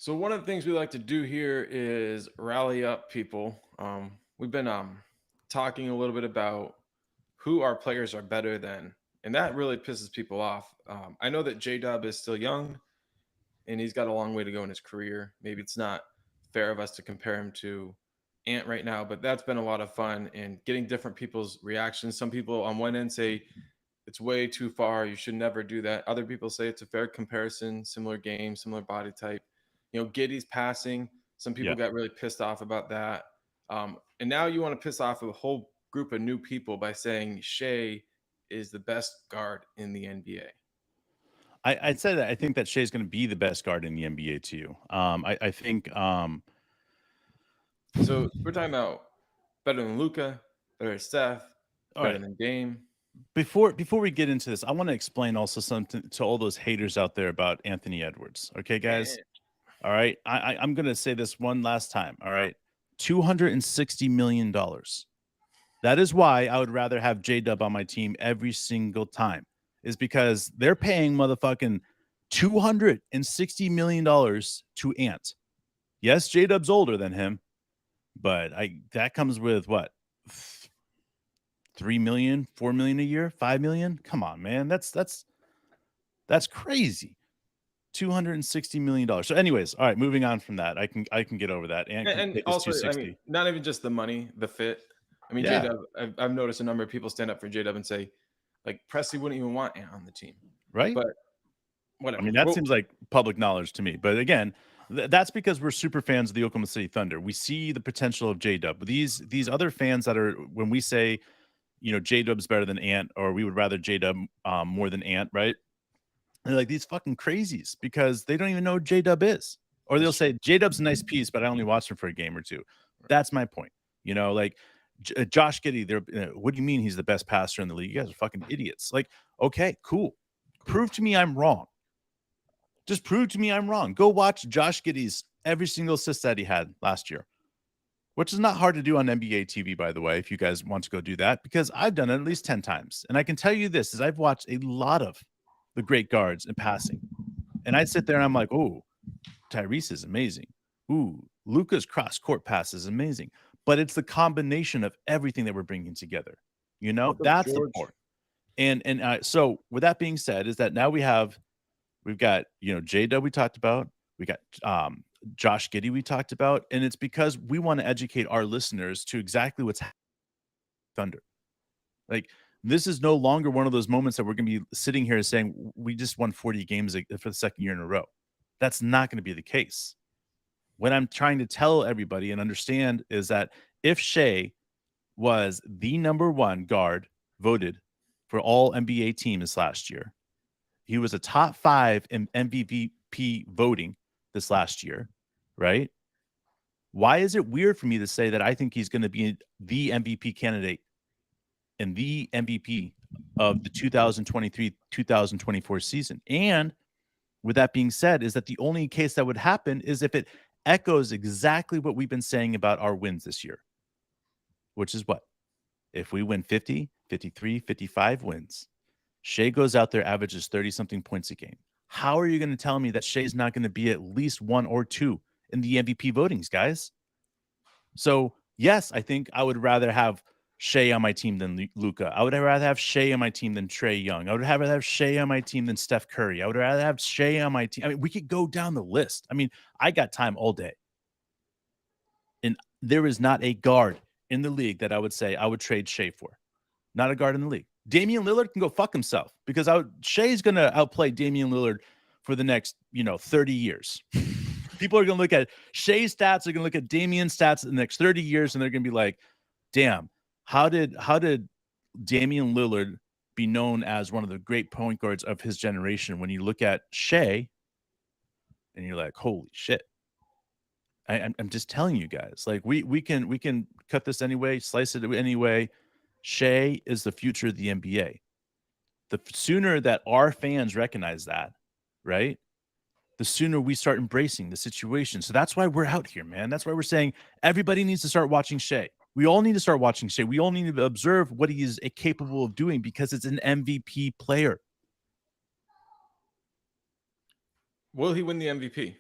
So one of the things we like to do here is rally up people. We've been talking a little bit about who our players are better than, and that really pisses people off. I know that J Dub is still young and he's got a long way to go in his career. Maybe it's not fair of us to compare him to Ant right now, but that's been a lot of fun and getting different people's reactions. Some people on one end say it's way too far. You should never do that. Other people say it's a fair comparison, similar game, similar body type. Giddy's passing. Some people Yeah. got really pissed off about that. And now you want to piss off a whole group of new people by saying Shea is the best guard in the NBA. I'd say that I think that Shea's going to be the best guard in the NBA too. I think So we're talking about better than Luca, better than Steph, all better right. than Dame. Before we get into this, I want to explain also something to all those haters out there about Anthony Edwards. Okay, guys. Eh, All right. I'm going to say this one last time. All right. $260 million. That is why I would rather have J Dub on my team every single time, is because they're paying motherfucking $260 million to Ant. Yes, J Dub's older than him, but that comes with what? 3 million, 4 million a year, 5 million. Come on, man. That's crazy. $260 million. So, anyways, all right, moving on from that. I can get over that. Ant can and take his also, I mean, 260. not even just the money, the fit. I mean, J Yeah, Dub, I've noticed a number of people stand up for J Dub and say, like, Presley wouldn't even want Ant on the team. right? But I whatever. mean, that Well, seems like public knowledge to me. But again, that's because we're super fans of the Oklahoma City Thunder. We see the potential of J Dub. But these other fans that are, when we say, J Dub's better than Ant, or we would rather J Dub more than Ant, right? They're like these fucking crazies because they don't even know who J Dub is. Or they'll that's true. say J Dub's a nice piece, but I only watched him for a game or two. That's my point. Like Josh Giddey, what do you mean he's the best passer in the league? You guys are fucking idiots. Like, okay, cool. Cool. Prove to me I'm wrong. Just prove to me I'm wrong. Go watch Josh Giddey's every single assist that he had last year, which is not hard to do on NBA TV, by the way, if you guys want to go do that, because I've done it at least 10 times. And I can tell you this is I've watched a lot of the great guards in passing. And I'd sit there and I'm like, oh, Tyrese is amazing. Ooh, Luca's cross court pass is amazing. But it's the combination of everything that we're bringing together. What of That's the George? point. And so with that being said, is that now we've got J Dub we talked about, we got Josh Giddey we talked about, and it's because we want to educate our listeners to exactly what's Thunder. Like, this is no longer one of those moments that we're going to be sitting here saying we just won 40 games for the second year in a row. That's not going to be the case. What I'm trying to tell everybody and understand is that if Shea was the number one guard voted for all NBA teams last year, he was a top 5 in MVP voting this last year, right? Why is it weird for me to say that I think he's going to be the MVP candidate and the MVP of the 2023-2024 season? And with that being said, is that the only case that would happen is if it echoes exactly what we've been saying about our wins this year, which is what? If we win 50, 53, 55 wins, Shea goes out there, averages 30 something points a game. How are you going to tell me that Shea's not going to be at least 1 or 2 in the MVP votings, guys? So, yes, I think I would rather have Shea on my team than Luca. I would rather have Shea on my team than Trae Young. I would rather have Shea on my team than Steph Curry. I would rather have Shea on my team. I mean, we could go down the list. I mean, I got time all day. And there is not a guard in the league that I would say I would trade Shea for. Not a guard in the league. Damian Lillard can go fuck himself because Shea's going to outplay Damian Lillard for the next, 30 years. People are going to look at Shea's stats, they're going to look at Damian's stats in the next 30 years, and they're going to be like, damn, how did Damian Lillard be known as one of the great point guards of his generation when you look at Shea and you're like, holy shit. I'm just telling you guys, like we can cut this anyway, slice it anyway. Shea is the future of the NBA. The sooner that our fans recognize that, right? The sooner we start embracing the situation. So that's why we're out here, man. That's why we're saying everybody needs to start watching Shea. We all need to start watching Shea. We all need to observe what he is capable of doing because it's an MVP player. Will he win the MVP?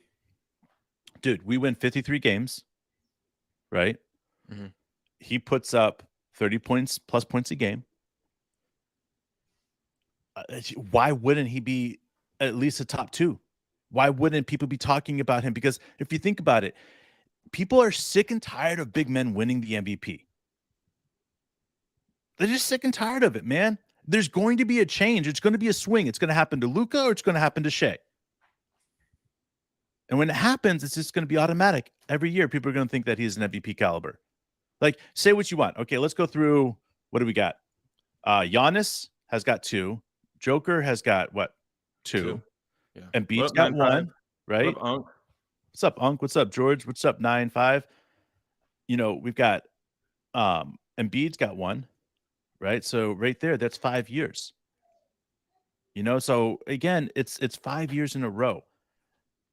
dude, we win 53 games, right? Mhm. He puts up 30 points plus points a game. Why wouldn't he be at least a top 2? Why wouldn't people be talking about him? Because if you think about it, people are sick and tired of big men winning the MVP. They're just sick and tired of it, man. There's going to be a change. It's going to be a swing. It's going to happen to Luka or it's going to happen to Shea. And when it happens, it's just going to be automatic. Every year, people are going to think that he's an MVP caliber. Like, say what you want. Okay, let's go through. What do we got? Giannis has got 2. Joker has got what? 2. 2. Yeah. What Embiid's up, got 9-5? 1, What right? up, Unc? What's up, Unc? What's up, George? What's up, 9-5? We've got Embiid's got 1, right? So right there, that's 5 years. So again, it's 5 years in a row.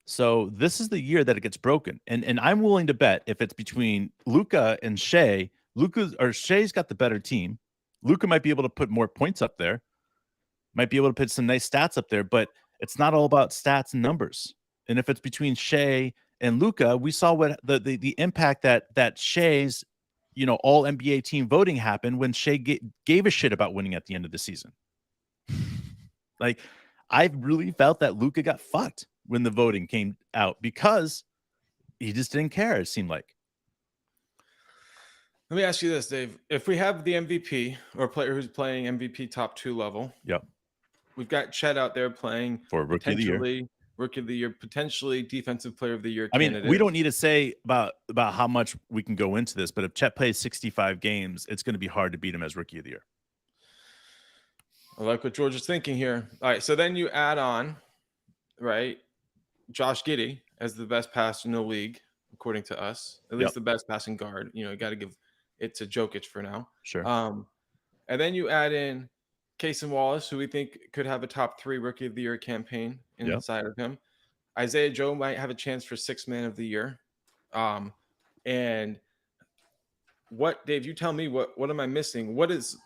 So this is the year that it gets broken. And I'm willing to bet if it's between Luka and Shea, Shea's got the better team. Luka might be able to put more points up there, might be able to put some nice stats up there, but it's not all about stats and numbers. And if it's between Shea and Luka, we saw what the impact that Shea's all NBA team voting happened when Shea gave a shit about winning at the end of the season. Like, I really felt that Luka got fucked when the voting came out because he just didn't care, it seemed like. Let me ask you this, Dave. If we have the MVP or a player who's playing MVP top 2 level, Yep. we've got Chet out there playing For Rookie of the Year. potentially Rookie of the Year, potentially Defensive Player of the Year I mean, candidate. we don't need to say about how much we can go into this, but if Chet plays 65 games, it's going to be hard to beat him as Rookie of the Year. I like what George is thinking here. All right, so then you add on, right, Josh Giddey as the best passer in the league, according to us, at least the best passing guard. You got to give it to Jokic for now. Sure. And then you add in Cason Wallace, who we think could have a top 3 Rookie of the Year campaign inside of him. Isaiah Joe might have a chance for 6th Man of the Year. And what, Dave, you tell me, what am I missing? What is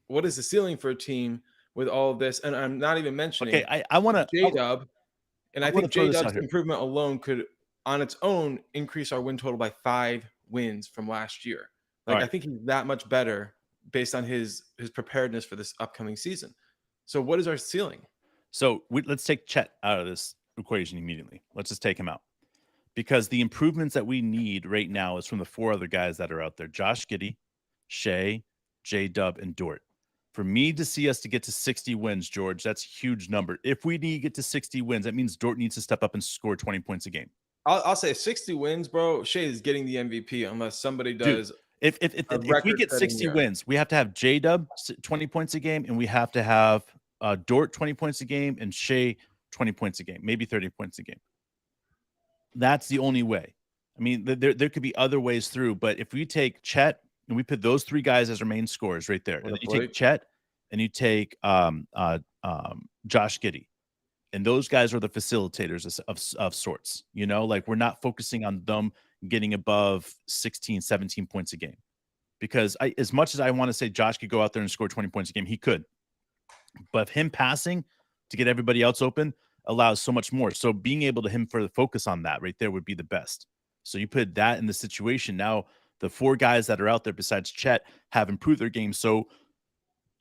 the ceiling for a team with all of this? And I'm not even mentioning I want to J-Dub. And I think throw this out J-Dub's here. improvement alone could, on its own, increase our win total by 5 wins from last year. Like, right. I think he's that much better based on his preparedness for this upcoming season. So what is our ceiling? So let's take Chet out of this equation immediately. Let's just take him out. Because the improvements that we need right now is from the 4 other guys that are out there: Josh Giddey, Shea, J-Dub, and Dort. For me to see us to get to 60 wins, George, that's a huge number. If we need to get to 60 wins, that means Dort needs to step up and score 20 points a game. I'll say 60 wins, bro. Shea is getting the MVP unless somebody does. Dude, if we get 60 wins, we have to have J-Dub 20 points a game, and we have to have Dort 20 points a game, and Shea 20 points a game, maybe 30 points a game. That's the only way. I mean, there could be other ways through, but if we take Chet and we put those 3 guys as our main scorers right there, and then you take Chet and you take Josh Giddey, and those guys are the facilitators of sorts. Like, we're not focusing on them getting above 16, 17 points a game, because as much as I want to say Josh could go out there and score 20 points a game, he could, but him passing to get everybody else open allows so much more. So being able to focus on that right there would be the best. So you put that in the situation. Now the 4 guys that are out there besides Chet have improved their game so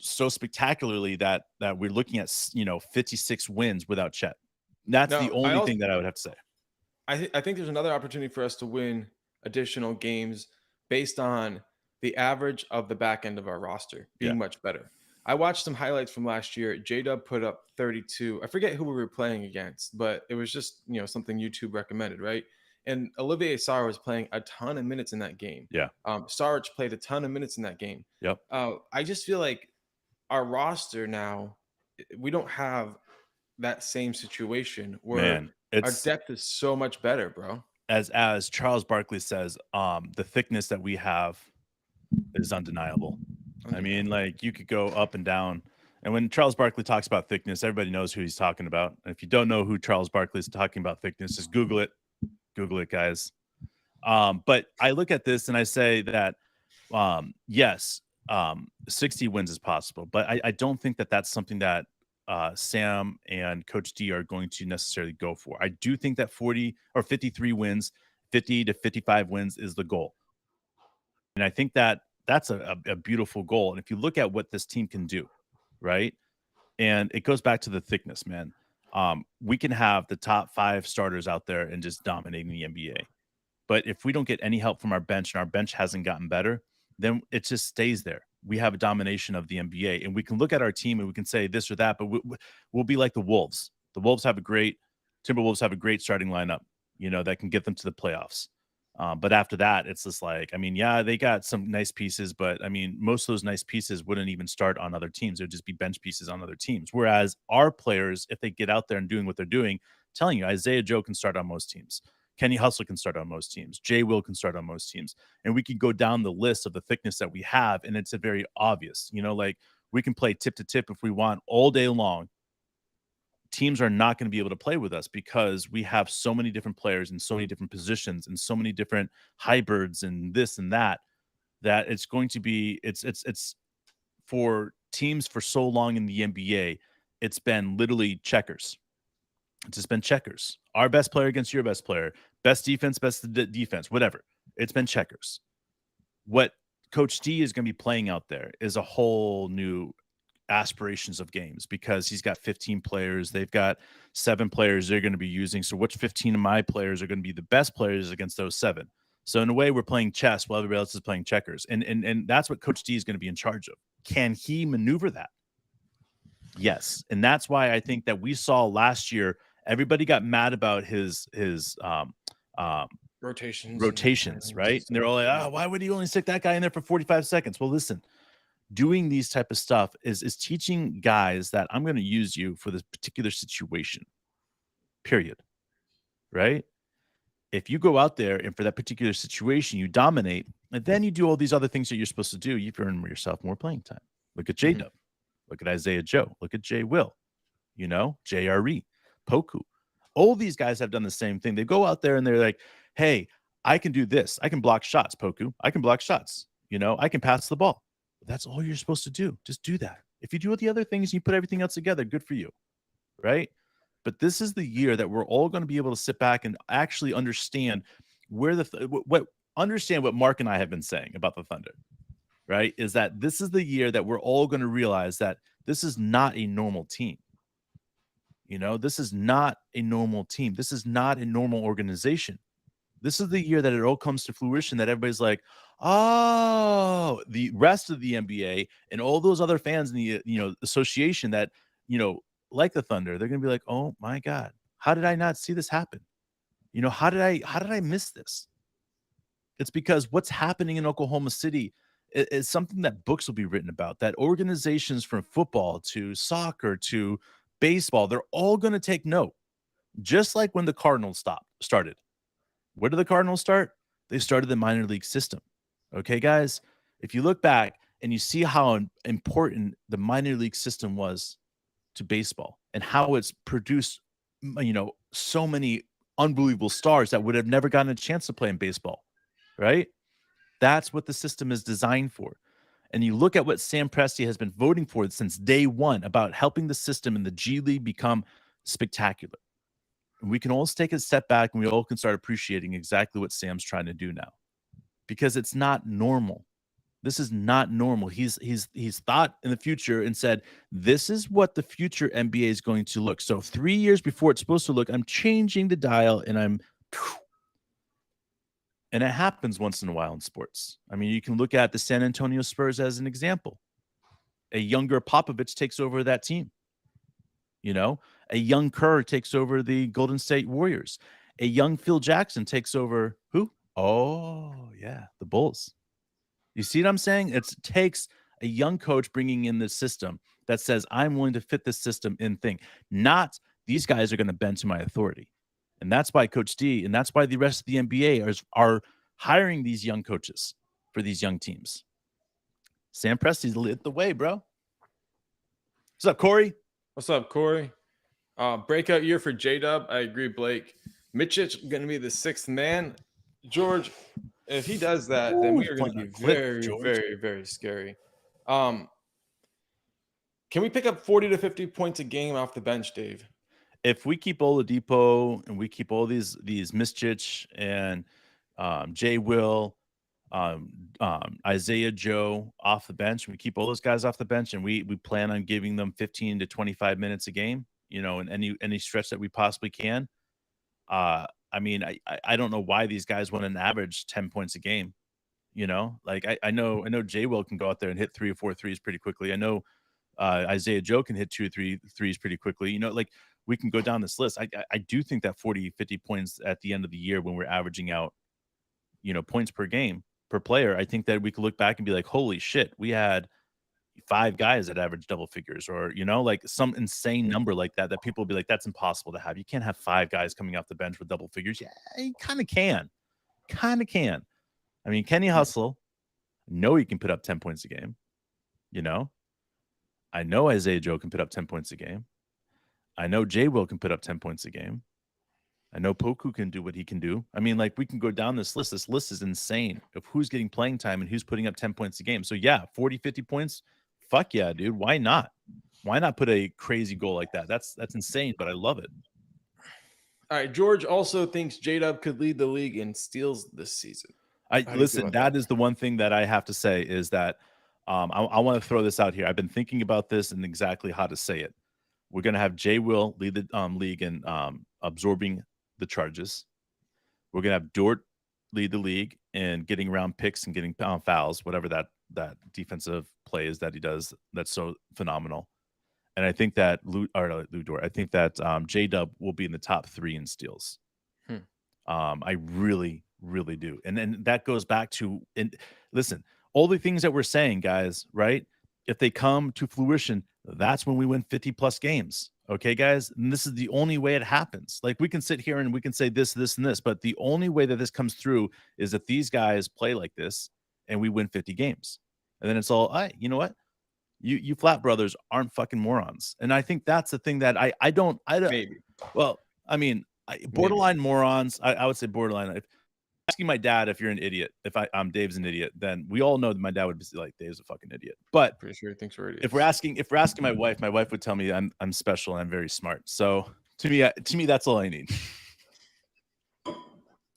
spectacularly that we're looking at 56 wins without Chet. That's the only thing that I would have to say. I think there's another opportunity for us to win additional games based on the average of the back end of our roster being much better. I watched some highlights from last year. J-Dub put up 32. I forget who we were playing against, but it was just, something YouTube recommended, right? And Olivier Sarr was playing a ton of minutes in that game. Yeah. Sarge played a ton of minutes in that game. Yep. I just feel like our roster now, we don't have that same situation where our depth is so much better, bro. As Charles Barkley says, the thickness that we have is undeniable. I mean, like, you could go up and down. And when Charles Barkley talks about thickness, everybody knows who he's talking about. And if you don't know who Charles Barkley is talking about thickness, just Google it. Google it, guys. But I look at this and I say that, yes, 60 wins is possible. But I don't think that that's something that Sam and Coach D are going to necessarily go for. I do think that 40 or 53 wins, 50 to 55 wins is the goal. And I think that that's a beautiful goal. And if you look at what this team can do, right? And it goes back to the thickness, man. We can have the top 5 starters out there and just dominating the NBA. But if we don't get any help from our bench and our bench hasn't gotten better, then it just stays there. We have a domination of the NBA, and we can look at our team and we can say this or that, but we'll be like the Wolves. The Wolves have a great Timberwolves have a great starting lineup, that can get them to the playoffs. But after that, it's just like, I mean, yeah, they got some nice pieces, but I mean, most of those nice pieces wouldn't even start on other teams. It would just be bench pieces on other teams. Whereas our players, if they get out there and doing what they're doing, telling you, Isaiah Joe can start on most teams. Kenny Hustle can start on most teams. Jay Will can start on most teams. And we can go down the list of the thickness that we have. And it's a very obvious, like we can play tip to tip if we want all day long. Teams are not going to be able to play with us because we have so many different players in so many different positions and so many different hybrids and this and that, that it's going to be, it's for teams for so long in the NBA, it's been literally checkers. It's just been checkers. Our best player against your best player, best defense, best defense, whatever. It's been checkers. What Coach D is going to be playing out there is a whole new aspirations of games because he's got 15 players. They've got 7 players they're going to be using. So which 15 of my players are going to be the best players against those 7? So in a way, we're playing chess while everybody else is playing checkers. And that's what Coach D is going to be in charge of. Can he maneuver that? Yes. And that's why I think that we saw last year, everybody got mad about his rotations, right? And they're all like, oh, why would he only stick that guy in there for 45 seconds? Well, listen, doing these type of stuff is teaching guys that I'm going to use you for this particular situation, period. Right? If you go out there and for that particular situation, you dominate, and then you do all these other things that you're supposed to do, you've earned yourself more playing time. Look at J-Dub. Look at Isaiah Joe. Look at Jay Will. JRE, Poku. All these guys have done the same thing. They go out there and they're like, hey, I can do this. I can block shots, Poku. I can block shots. I can pass the ball. That's all you're supposed to do. Just do that. If you do all the other things and you put everything else together, good for you. Right? But this is the year that we're all going to be able to sit back and actually understand where understand what Mark and I have been saying about the Thunder. Right? Is that this is the year that we're all going to realize that this is not a normal team. This is not a normal team. This is not a normal organization. This is the year that it all comes to fruition, that everybody's like, oh, the rest of the NBA and all those other fans in the association that like the Thunder, they're gonna be like, oh my God, how did I not see this happen? How did I miss this? It's because what's happening in Oklahoma City is something that books will be written about, that organizations from football to soccer to baseball, they're all going to take note. Just like when the Cardinals started. Where did the Cardinals start? They started the minor league system. Okay, guys, if you look back and you see how important the minor league system was to baseball and how it's produced, so many unbelievable stars that would have never gotten a chance to play in baseball, right? That's what the system is designed for. And you look at what Sam Presti has been voting for since day one about helping the system and the G League become spectacular. And we can all take a step back and we all can start appreciating exactly what Sam's trying to do now, because it's not normal. This is not normal. He's thought in the future and said, this is what the future NBA is going to look. So 3 years before it's supposed to look, I'm changing the dial and and it happens once in a while in sports. I mean, you can look at the San Antonio Spurs as an example. A younger Popovich takes over that team. A young Kerr takes over the Golden State Warriors. A young Phil Jackson takes over who? Oh, yeah, the Bulls. You see what I'm saying? It takes a young coach bringing in this system that says, I'm willing to fit this system in thing. Not these guys are going to bend to my authority. And that's why Coach D and that's why the rest of the NBA are hiring these young coaches for these young teams. Sam Presti's lit the way, bro. What's up, Corey? What's up, Corey? Breakout year for J-Dub. I agree, Blake. Mitchich going to be the 6th man. George, if he does that, then we are going to be very, very, very scary. Can we pick up 40 to 50 points a game off the bench, Dave? If we keep Oladipo and we keep all these Mischich and Jay Will, Isaiah Joe off the bench, we keep all those guys off the bench, and we plan on giving them 15 to 25 minutes a game, you know, in any stretch that we possibly can. I mean, I don't know why these guys want an average 10 points a game. You know, like I know Jay Will can go out there and hit 3 or 4 threes pretty quickly. I know Isaiah Joe can hit 2 or 3 threes pretty quickly. You know, like we can go down this list. I do think that 40, 50 points at the end of the year when we're averaging out, you know, points per game per player, I think that we could look back and be like, holy shit, we had 5 guys that average double figures, or, you know, like some insane number like that, that people will be like, that's impossible to have. You can't have 5 guys coming off the bench with double figures. Yeah, you kind of can. Kind of can. I mean, Kenny Hustle, know he can put up 10 points a game. You know, I know Isaiah Joe can put up 10 points a game. I know Jay Will can put up 10 points a game. I know Poku can do what he can do. I mean, like, we can go down this list. This list is insane of who's getting playing time and who's putting up 10 points a game. So, yeah, 40, 50 points. Fuck yeah, dude. Why not? Why not put a crazy goal like that? That's insane, but I love it. All right. George also thinks J-Dub could lead the league in steals this season. Listen, that is the one thing that I have to say is that I want to throw this out here. I've been thinking about this and exactly how to say it. We're going to have Jay Will lead the league in absorbing the charges. We're going to have Dort lead the league in getting around picks and getting fouls, whatever that defensive play is that he does. That's so phenomenal. And I think that Lou Dort, I think that J-Dub will be in the top 3 in steals. I really do. And then that goes back to, and listen, all the things that we're saying, guys, right? If they come to fruition, that's when we win 50 plus games. Okay, guys? And this is the only way it happens. Like, we can sit here and we can say this, and this, but the only way that this comes through is if these guys play like this and we win 50 games. And then it's all, you know what? You flat brothers aren't fucking morons. And I think that's the thing that I don't Maybe. Well, I mean, borderline morons. I would say borderline. If asking my dad if you're an idiot, if I'm Dave's an idiot, then we all know that my dad would be like, Dave's a fucking idiot. But pretty sure he thinks we're idiots. If we're asking my wife would tell me I'm special and I'm very smart. So to me, that's all I need. All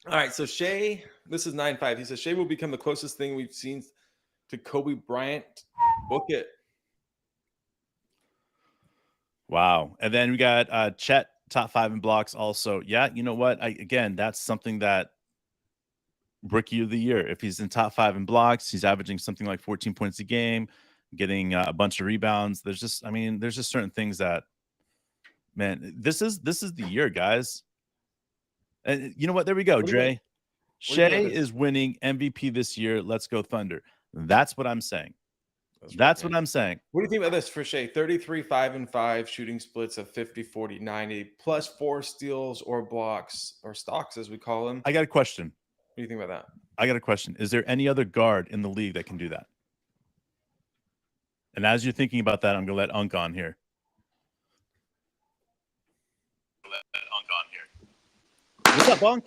right. So Shea, this is 9-5. He says Shea will become the closest thing we've seen to Kobe Bryant. Book it. Wow. And then we got Chet, top 5 in blocks also. Yeah, you know what? Again, that's something that rookie of the year. If he's in top 5 in blocks, he's averaging something like 14 points a game, getting a bunch of rebounds. There's just certain things that, man, this is the year, guys. And you know what? There we go, Dre. Shea is winning MVP this year. Let's go Thunder. That's what I'm saying. That's what I'm saying. What do you think about this for Shea? 33, 5 and 5 shooting splits of 50, 40, 90, plus 4 steals or blocks or stocks, as we call them. I got a question. What do you think about that? I got a question. Is there any other guard in the league that can do that? And as you're thinking about that, I'm going to let Unk on here. What's up, Unk?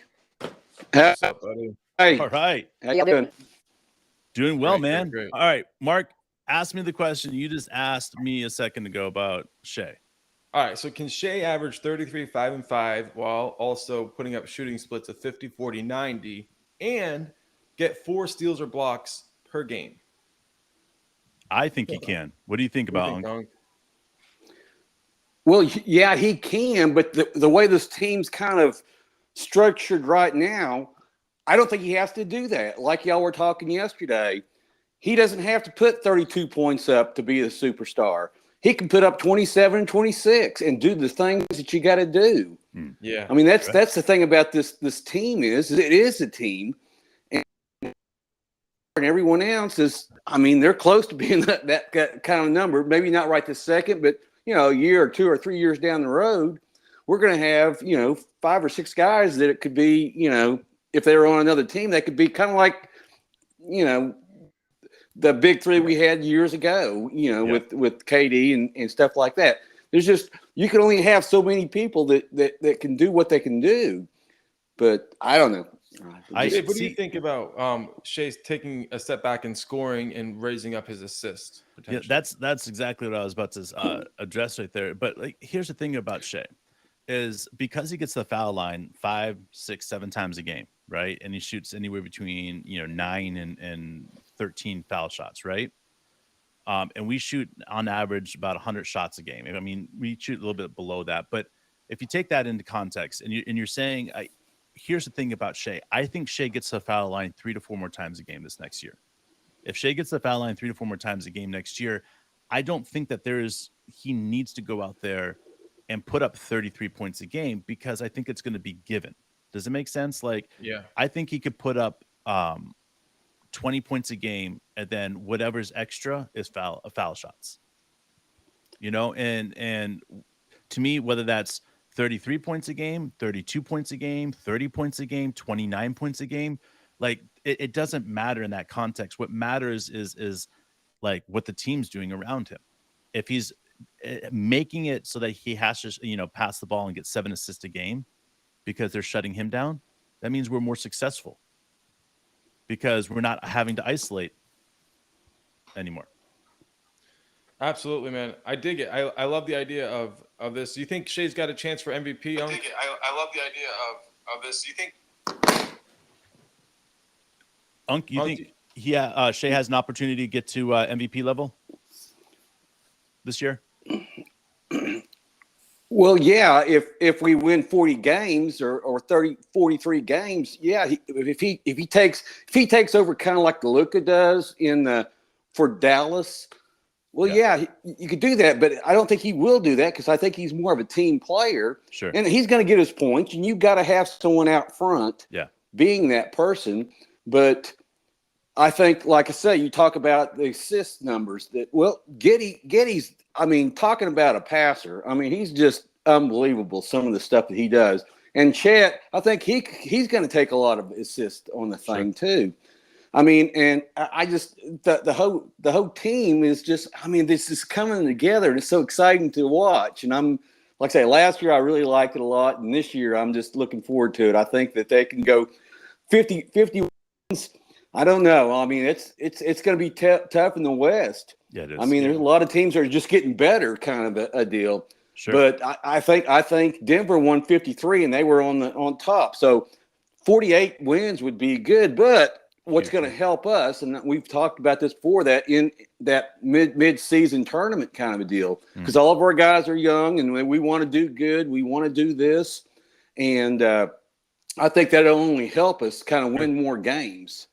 What's up, buddy? Hey. All right. How you doing? Doing well, man. Great. All right, Mark, ask me the question you just asked me a second ago about Shea. All right, so can Shea average 33, 5 and 5 while also putting up shooting splits of 50, 40, 90 and get 4 steals or blocks per game? I think he can. What do you think about Unk? Well, yeah, he can, but the way this team's kind of structured right now, I don't think he has to do that. Like y'all were talking yesterday, he doesn't have to put 32 points up to be a superstar. He can put up 27 and 26 and do the things that you got to do. Yeah. I mean, that's the thing about this team is it is a team. And everyone else is, I mean, they're close to being that kind of number. Maybe not right this second, but, you know, a year or 2 or 3 years down the road, we're going to have, you know, 5 or 6 guys that it could be, you know, if they were on another team, they could be kind of like, you know, the big 3 we had years ago, you know, with KD and stuff like that. There's just, you can only have so many people that can do what they can do. But I don't know. Dave, what do you think about Shea's taking a step back in scoring and raising up his assist Yeah, potential? that's exactly what I was about to address right there. But like, here's the thing about Shea is because he gets the foul line 5, 6, 7 times a game, right? And he shoots anywhere between 9 and 13 foul shots, right? And we shoot on average about 100 shots a game. I mean, we shoot a little bit below that, but if you take that into context, and you're saying, here's the thing about Shea, I think Shea gets the foul line 3 to 4 more times a game this next year. If Shea gets the foul line 3 to 4 more times a game next year, I don't think that he needs to go out there and put up 33 points a game because I think it's going to be given. Does it make sense? Like, Yeah. I think he could put up 20 points a game, and then whatever's extra is foul shots. And to me, whether that's 33 points a game, 32 points a game, 30 points a game, 29 points a game, like it doesn't matter in that context. What matters is like what the team's doing around him. If he's making it so that he has to, pass the ball and get 7 assists a game because they're shutting him down, that means we're more successful because we're not having to isolate anymore. Absolutely, man. I dig it. I love the idea of this. Do you think Shea's got a chance for MVP? I dig it. I love the idea of this. Do you think Unc, you think Shea has an opportunity to get to MVP level this year? Well, yeah, if we win 40 games or 43 games, yeah, if he takes over kind of like the Luka does for Dallas, well, yeah, you could do that, but I don't think he will do that because I think he's more of a team player. Sure. And he's going to get his points, and you've got to have someone out front being that person. But I think, like I say, you talk about the assist numbers Giddey's, I mean, talking about a passer, I mean, he's just unbelievable, some of the stuff that he does. And Chet, I think he's going to take a lot of assists on the thing too. I mean, and I just the whole team is just, I mean, this is coming together and it's so exciting to watch. And I'm, like I say, last year I really liked it a lot, and this year I'm just looking forward to it. I think that they can go 50 wins. I don't know. I mean, it's going to be tough in the West. Yeah, it is. I mean, there's a lot of teams that are just getting better, kind of a deal. Sure. But I think Denver won 53 and they were on top. So 48 wins would be good. But what's going to help us, and we've talked about this before, that in that mid-season tournament kind of a deal, because all of our guys are young and we want to do good. We want to do this. And I think that'll only help us kind of win more games.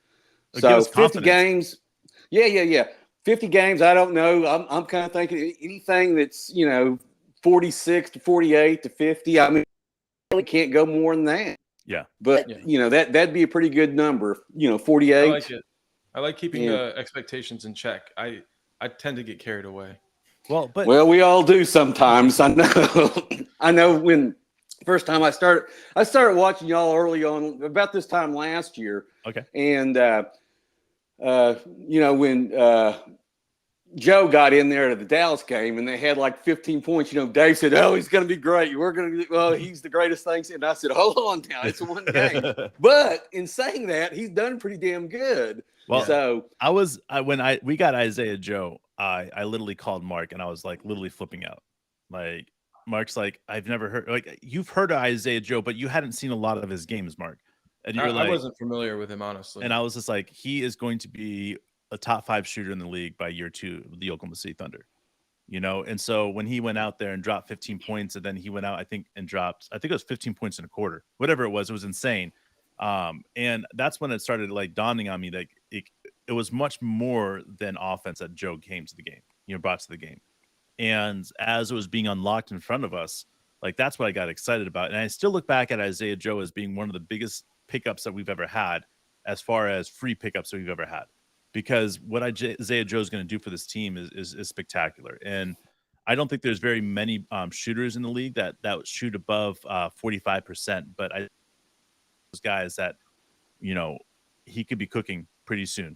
So 50 games. Yeah. 50 games, I don't know. I'm kind of thinking anything that's, 46 to 48 to 50. I mean, really can't go more than that. Yeah. But, that'd be a pretty good number, 48. I like it. I like keeping expectations in check. I tend to get carried away. Well, we all do sometimes. I know. I know when first time I started watching y'all early on, about this time last year. Okay. And, when Joe got in there to the Dallas game and they had like 15 points, Dave said, "Oh, he's going to be great. We're going to, well, he's the greatest thing." And I said, "Hold on now, it's one game." But in saying that, he's done pretty damn good. Well, so when we got Isaiah Joe, I literally called Mark and I was like literally flipping out. Like Mark's like, "I've never heard, like, you've heard of Isaiah Joe, but you hadn't seen a lot of his games, Mark." And you're I wasn't familiar with him, honestly. And I was just like, he is going to be a top 5 shooter in the league by year 2 of the Oklahoma City Thunder. And so when he went out there and dropped 15 points, and then he went out, I think it was 15 points in a quarter, whatever it was insane. And that's when it started like dawning on me that it was much more than offense that Joe came to the game, brought to the game. And as it was being unlocked in front of us, like, that's what I got excited about. And I still look back at Isaiah Joe as being one of the biggest pickups that we've ever had, as far as free pickups that we've ever had, because what Isaiah Joe is going to do for this team is spectacular. And I don't think there's very many shooters in the league that shoot above 45%, but those guys that, he could be cooking pretty soon.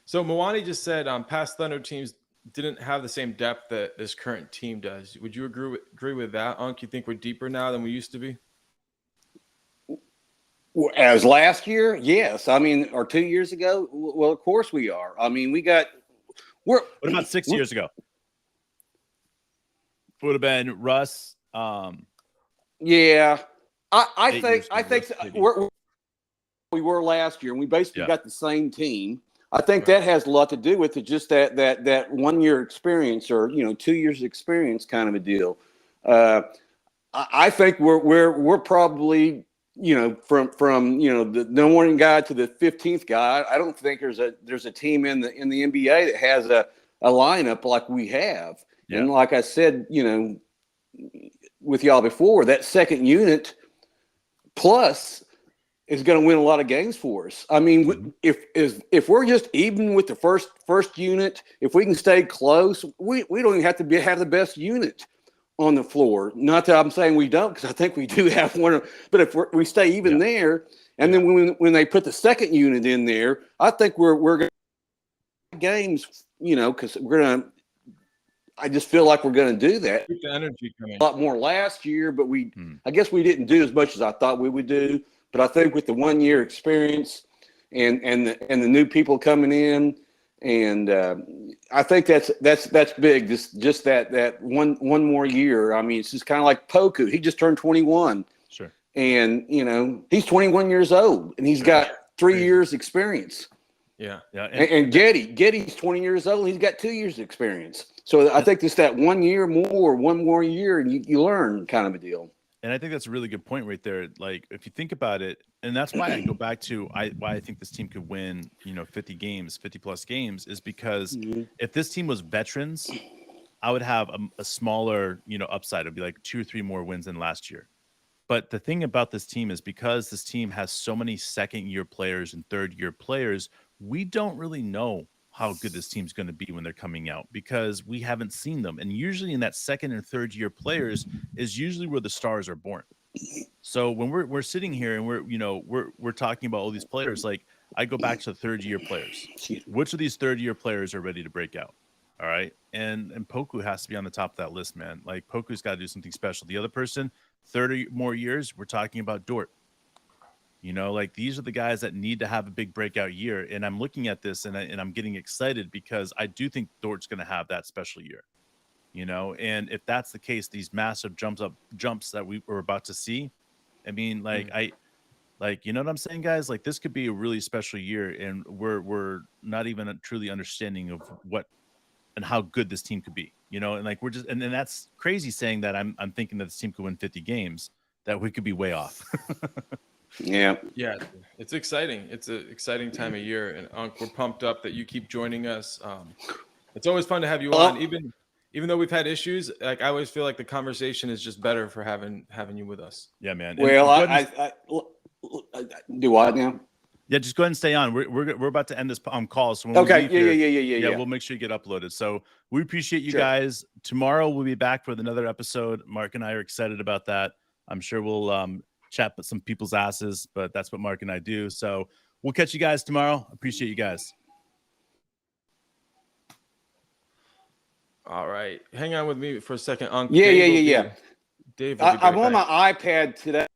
So Mwani just said past Thunder teams didn't have the same depth that this current team does. Would you agree with that, Unc? You think we're deeper now than we used to be? As last year, yes. I mean, or 2 years ago, well, of course we are. I mean, we're What about 6 we're- years ago? Would have been Russ. yeah. I 8 think years ago, Russ, maybe. we were last year, and we basically Yeah. got the same team. I think Right. that has a lot to do with it, just that 1 year experience, or 2 years experience, kind of a deal. I think we're probably from the number one guy to the 15th guy. I don't think there's a team in the NBA that has a lineup like we have. Yeah. And like I said, with y'all before, that second unit plus is going to win a lot of games for us. I mean, if we're just even with the first unit, if we can stay close, we don't even have to have the best unit on the floor. Not that I'm saying we don't, because I think we do have one. But if we stay even there, and then when they put the second unit in there, I think we're going to games. Because we're going to. I just feel like we're going to do that. Keep the energy coming. A lot more last year, but I guess we didn't do as much as I thought we would do. But I think with the 1 year experience and the new people coming in, and I think that's big. Just that one more year. I mean, it's just kind of like Poku. He just turned 21. Sure. And he's 21 years old, and he's got 3 years experience. Yeah. Yeah. And Getty's 20 years old, and he's got 2 years experience. So I think it's that 1 year more, one more year, and you learn, kind of a deal. And I think that's a really good point right there. Like, if you think about it, and that's why I go back to why I think this team could win, 50 games, 50 plus games, is because if this team was veterans, I would have a smaller, upside. It'd be like 2 or 3 more wins than last year. But the thing about this team is, because this team has so many second-year players and third-year players, we don't really know how good this team's going to be when they're coming out, because we haven't seen them. And usually in that second and third year players is usually where the stars are born. So when we're sitting here and we're talking about all these players, like, I go back to the third year players. Which of these third year players are ready to break out? All right. And Poku has to be on the top of that list, man. Like, Poku's got to do something special. The other person, 30 more years, we're talking about Dort. Like, these are the guys that need to have a big breakout year. And I'm looking at this and I'm getting excited, because I do think Dort's going to have that special year, and if that's the case, these massive jumps that we were about to see, I mean, like, you know what I'm saying, guys? Like, this could be a really special year, and we're not even truly understanding of what and how good this team could be, and like, we're just, and that's crazy saying that I'm thinking that this team could win 50 games, that we could be way off. Yeah. It's exciting. It's an exciting time of year, and we're pumped up that you keep joining us. It's always fun to have you on, even though we've had issues. Like, I always feel like the conversation is just better for having you with us. Yeah, man. Well, I do what now? Yeah, just go ahead and stay on. We're about to end this call. So when we leave here, yeah, we'll make sure you get uploaded. So we appreciate you guys. Tomorrow we'll be back with another episode. Mark and I are excited about that. I'm sure we'll chat with some people's asses, but that's what Mark and I do. So we'll catch you guys tomorrow. Appreciate you guys. All right, hang on with me for a second, Unc. Yeah. Dave will I'm on back. my iPad today.